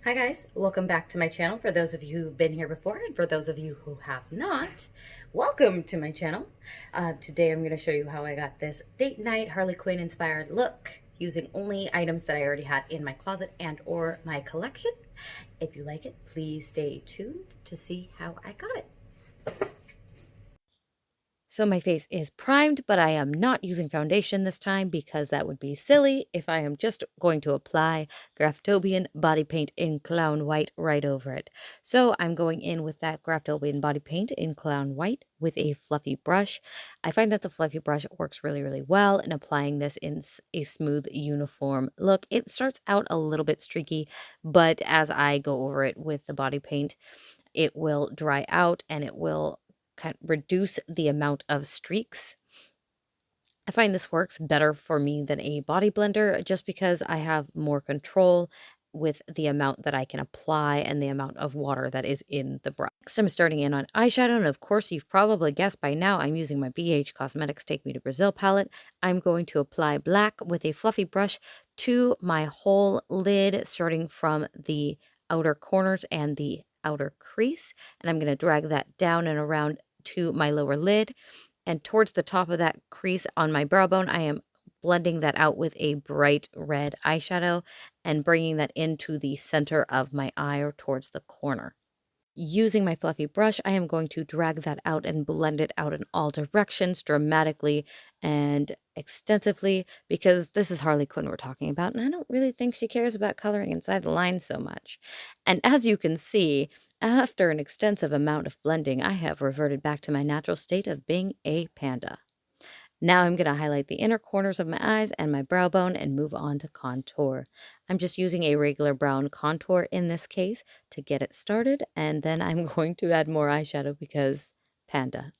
Hi guys, welcome back to my channel. For those of you who've been here before and for those of you who have not, welcome to my channel. Today I'm going to show you how I got this date night Harley Quinn inspired look using only items that I already had in my closet and or my collection. If you like it, please stay tuned to see how I got it. So my face is primed, but I am not using foundation this time because that would be silly if I am just going to apply Graftobian body paint in Clown White right over it. So I'm going in with that Graftobian body paint in Clown White with a fluffy brush. I find that the fluffy brush works really, really well in applying this in a smooth, uniform look. It starts out a little bit streaky, but as I go over it with the body paint, it will dry out and it will kind of reduce the amount of streaks. I find this works better for me than a body blender just because I have more control with the amount that I can apply and the amount of water that is in the brush. Next, I'm starting in on eyeshadow, and of course, you've probably guessed by now I'm using my BH Cosmetics Take Me to Brazil palette. I'm going to apply black with a fluffy brush to my whole lid, starting from the outer corners and the outer crease, and I'm going to drag that down and around to my lower lid, and towards the top of that crease on my brow bone, I am blending that out with a bright red eyeshadow and bringing that into the center of my eye or towards the corner. Using my fluffy brush, I am going to drag that out and blend it out in all directions dramatically and extensively because this is Harley Quinn we're talking about, and I don't really think she cares about coloring inside the lines so much. And as you can see, after an extensive amount of blending, I have reverted back to my natural state of being a panda. Now I'm going to highlight the inner corners of my eyes and my brow bone and move on to contour. I'm just using a regular brown contour in this case to get it started, and then I'm going to add more eyeshadow because panda.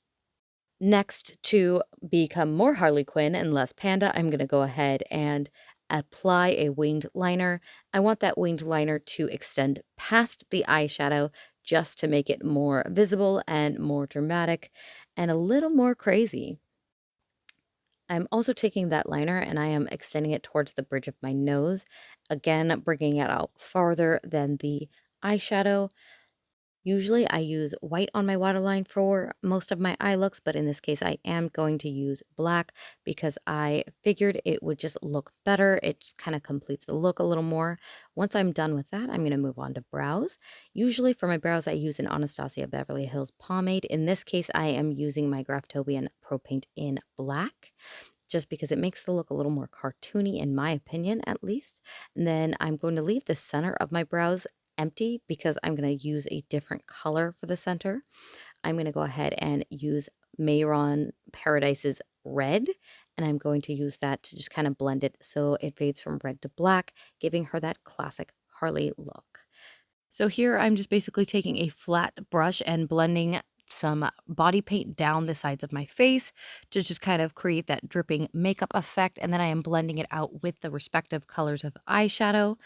Next, to become more Harley Quinn and less panda, I'm going to go ahead and apply a winged liner. I want that winged liner to extend past the eyeshadow just to make it more visible and more dramatic and a little more crazy. I'm also taking that liner and I am extending it towards the bridge of my nose, again bringing it out farther than the eyeshadow. Usually I use white on my waterline for most of my eye looks, but in this case I am going to use black because I figured it would just look better. It just kind of completes the look a little more. Once I'm done with that, I'm going to move on to brows. Usually for my brows I use an Anastasia Beverly Hills pomade. In this case I am using my Graftobian Pro Paint in black, just because it makes the look a little more cartoony in my opinion at least. And then I'm going to leave the center of my brows empty because I'm going to use a different color for the center. I'm going to go ahead and use Mehron Paradise's red, and I'm going to use that to just kind of blend it so it fades from red to black, giving her that classic Harley look. So here I'm just basically taking a flat brush and blending some body paint down the sides of my face to just kind of create that dripping makeup effect, and then I am blending it out with the respective colors of eyeshadow,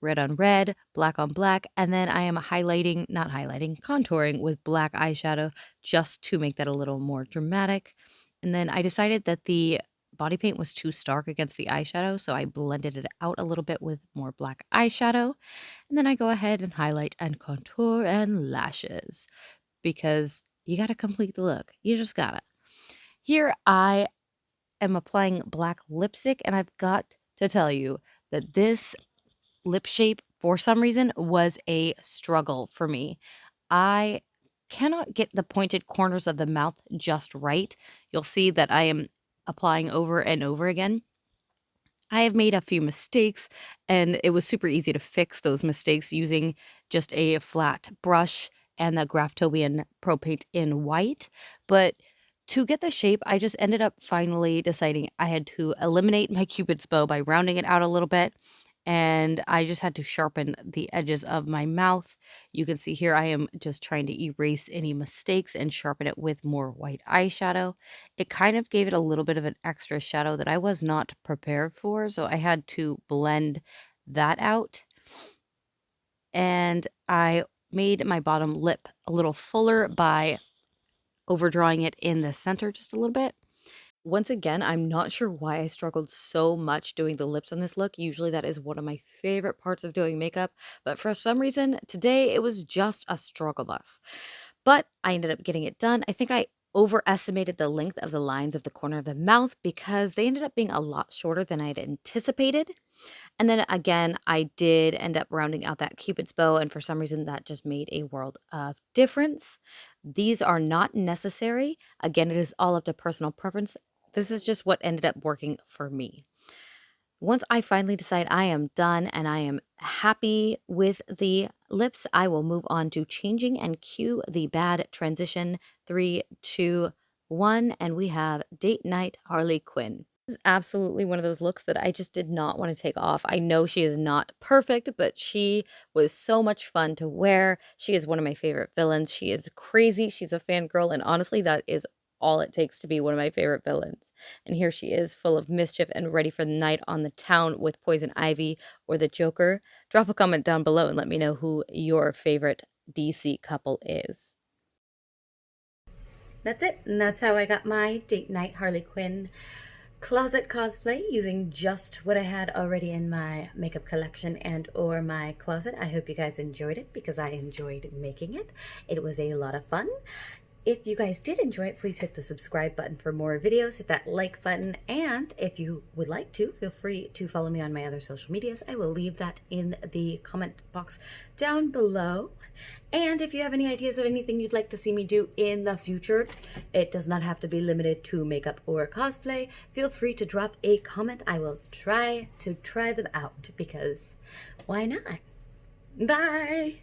red on red, black on black, and then I am contouring with black eyeshadow just to make that a little more dramatic. And then I decided that the body paint was too stark against the eyeshadow, so I blended it out a little bit with more black eyeshadow. And then I go ahead and highlight and contour and lashes because you got to complete the look. You just gotta. Here I am applying black lipstick, and I've got to tell you that this lip shape, for some reason, was a struggle for me. I cannot get the pointed corners of the mouth just right. You'll see that I am applying over and over again. I have made a few mistakes, and it was super easy to fix those mistakes using just a flat brush and the Graftobian Pro Paint in white. But to get the shape, I just ended up finally deciding I had to eliminate my Cupid's bow by rounding it out a little bit, and I just had to sharpen the edges of my mouth. You can see here I am just trying to erase any mistakes and sharpen it with more white eyeshadow. It kind of gave it a little bit of an extra shadow that I was not prepared for, so I had to blend that out. And I made my bottom lip a little fuller by overdrawing it in the center just a little bit. Once again, I'm not sure why I struggled so much doing the lips on this look. Usually that is one of my favorite parts of doing makeup, but for some reason today it was just a struggle bus. But I ended up getting it done. I think I overestimated the length of the lines of the corner of the mouth because they ended up being a lot shorter than I had anticipated. And then again, I did end up rounding out that Cupid's bow, and for some reason that just made a world of difference. These are not necessary. Again, it is all up to personal preference. This is just what ended up working for me. Once I finally decide I am done and I am happy with the lips, I will move on to changing and cue the bad transition. 3, 2, 1, and we have Date Night Harley Quinn. This is absolutely one of those looks that I just did not want to take off. I know she is not perfect, but she was so much fun to wear. She is one of my favorite villains. She is crazy. She's a fangirl, and honestly, that is all it takes to be one of my favorite villains. And here she is, full of mischief and ready for the night on the town with Poison Ivy or the Joker. Drop a comment down below and let me know who your favorite DC couple is. That's it, and that's how I got my Date Night Harley Quinn closet cosplay using just what I had already in my makeup collection and or my closet. I hope you guys enjoyed it because I enjoyed making it. It was a lot of fun. If you guys did enjoy it, please hit the subscribe button for more videos, hit that like button, and if you would like to, feel free to follow me on my other social medias. I will leave that in the comment box down below. And if you have any ideas of anything you'd like to see me do in the future, it does not have to be limited to makeup or cosplay. Feel free to drop a comment. I will try them out because why not? Bye!